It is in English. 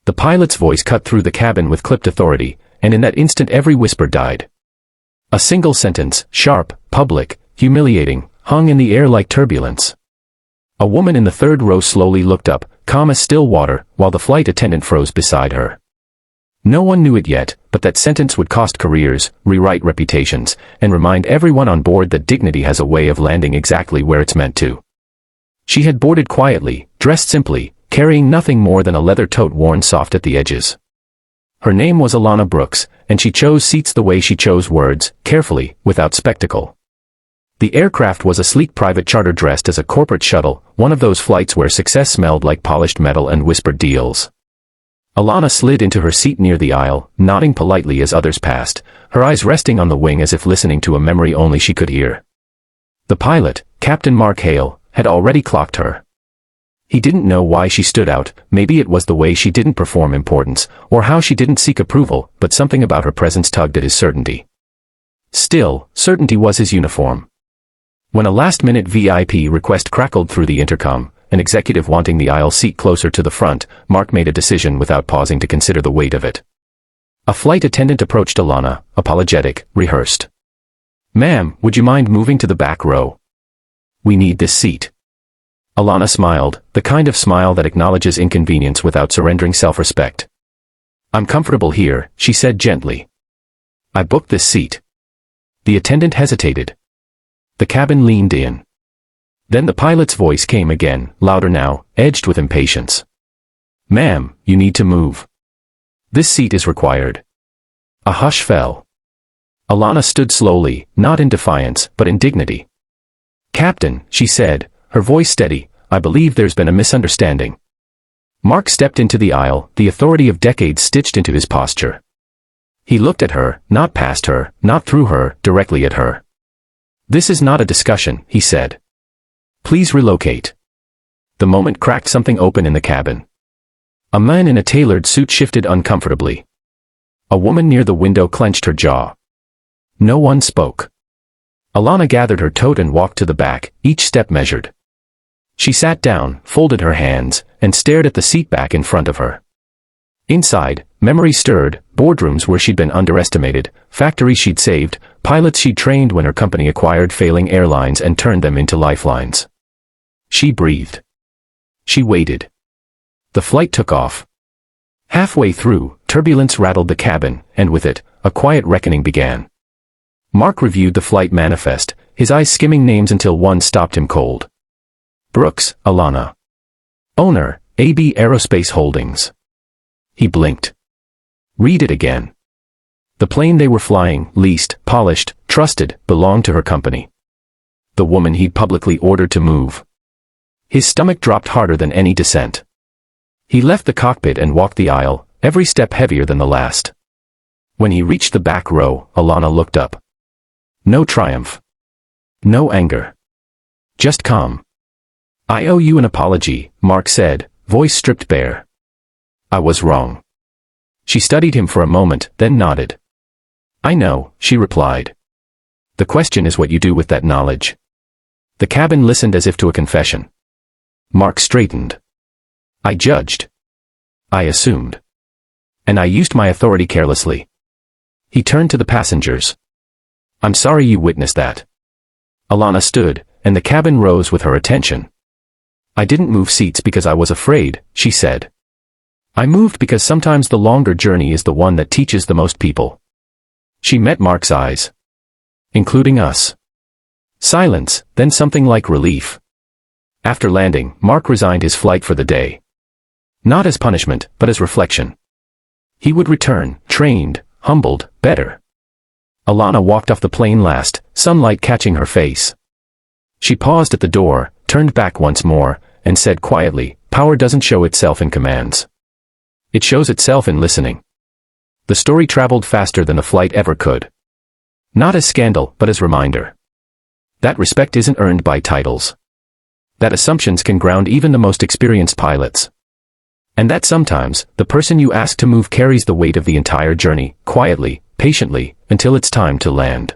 The pilot's voice cut through the cabin with clipped authority, and in that instant every whisper died. A single sentence, sharp, public, humiliating, hung in the air like turbulence. A woman in the third row slowly looked up, calm as still water, while the flight attendant froze beside her. No one knew it yet, but that sentence would cost careers, rewrite reputations, and remind everyone on board that dignity has a way of landing exactly where it's meant to. She had boarded quietly, dressed simply, carrying nothing more than a leather tote worn soft at the edges. Her name was Alana Brooks, and she chose seats the way she chose words, carefully, without spectacle. The aircraft was a sleek private charter dressed as a corporate shuttle, one of those flights where success smelled like polished metal and whispered deals. Alana slid into her seat near the aisle, nodding politely as others passed, her eyes resting on the wing as if listening to a memory only she could hear. The pilot, Captain Mark Hale, had already clocked her. He didn't know why she stood out, maybe it was the way she didn't perform importance, or how she didn't seek approval, but something about her presence tugged at his certainty. Still, certainty was his uniform. When a last-minute VIP request crackled through the intercom, an executive wanting the aisle seat closer to the front, Mark made a decision without pausing to consider the weight of it. A flight attendant approached Alana, apologetic, rehearsed. "Ma'am, would you mind moving to the back row? We need this seat." Alana smiled, the kind of smile that acknowledges inconvenience without surrendering self-respect. "I'm comfortable here," she said gently. "I booked this seat." The attendant hesitated. The cabin leaned in. Then the pilot's voice came again, louder now, edged with impatience. "Ma'am, you need to move. This seat is required." A hush fell. Alana stood slowly, not in defiance, but in dignity. "Captain," she said, her voice steady, "I believe there's been a misunderstanding." Mark stepped into the aisle, the authority of decades stitched into his posture. He looked at her, not past her, not through her, directly at her. "This is not a discussion," he said. "Please relocate." The moment cracked something open in the cabin. A man in a tailored suit shifted uncomfortably. A woman near the window clenched her jaw. No one spoke. Alana gathered her tote and walked to the back, each step measured. She sat down, folded her hands, and stared at the seat back in front of her. Inside, memory stirred, boardrooms where she'd been underestimated, factories she'd saved, pilots she'd trained when her company acquired failing airlines and turned them into lifelines. She breathed. She waited. The flight took off. Halfway through, turbulence rattled the cabin, and with it, a quiet reckoning began. Mark reviewed the flight manifest, his eyes skimming names until one stopped him cold. Brooks, Alana. Owner, AB Aerospace Holdings. He blinked. Read it again. The plane they were flying, leased, polished, trusted, belonged to her company. The woman he'd publicly ordered to move. His stomach dropped harder than any dissent. He left the cockpit and walked the aisle, every step heavier than the last. When he reached the back row, Alana looked up. No triumph. No anger. Just calm. "I owe you an apology," Mark said, voice stripped bare. "I was wrong." She studied him for a moment, then nodded. "I know," she replied. "The question is what you do with that knowledge." The cabin listened as if to a confession. Mark straightened. "I judged. I assumed. And I used my authority carelessly." He turned to the passengers. "I'm sorry you witnessed that." Alana stood, and the cabin rose with her attention. "I didn't move seats because I was afraid," she said. "I moved because sometimes the longer journey is the one that teaches the most people." She met Mark's eyes. "Including us." Silence, then something like relief. After landing, Mark resigned his flight for the day. Not as punishment, but as reflection. He would return, trained, humbled, better. Alana walked off the plane last, sunlight catching her face. She paused at the door, turned back once more, and said quietly, "Power doesn't show itself in commands. It shows itself in listening." The story traveled faster than the flight ever could. Not as scandal, but as reminder. That respect isn't earned by titles. That assumptions can ground even the most experienced pilots. And that sometimes, the person you ask to move carries the weight of the entire journey, quietly, patiently, until it's time to land.